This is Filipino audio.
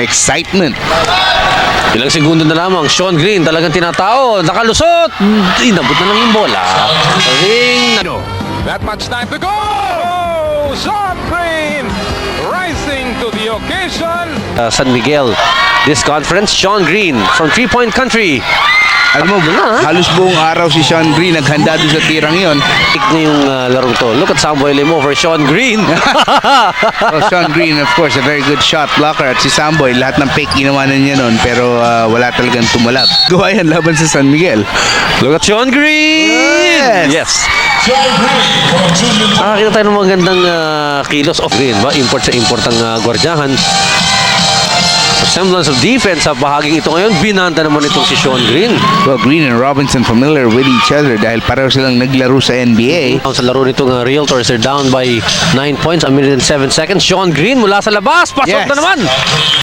excitement. Ilang segundo na lamang, Sean Green talagang tinatao, nakalusot, inabot na lang yung bola. Ring na. That much time to go! Sean Green rising to the occasion. San Miguel, this conference, Sean Green from 3-point country. Alam mo, halos buong araw si Sean Green naghanda doon sa tirang yon. Pick na yung larong to. Look at Samboy Lim over Sean Green. Oh, Sean Green, of course, a very good shot blocker. At si Samboy, lahat ng pick ginawa na niya nun, pero wala talagang tumalab. Gawa yan laban sa San Miguel. Look at Sean Green! Yes! Nakakita tayo ng magandang kilos of Green. Import sa import ang gwardyahan. Sa semblance of defense sa bahaging ito ngayon, binanta naman itong si Sean Green. Well, Green and Robinson familiar with each other dahil pareho silang naglaro sa NBA. Sa laro nitong Realtors, they're down by 9 points, a minute and 7 seconds. Sean Green mula sa labas, pasok Yes. na naman!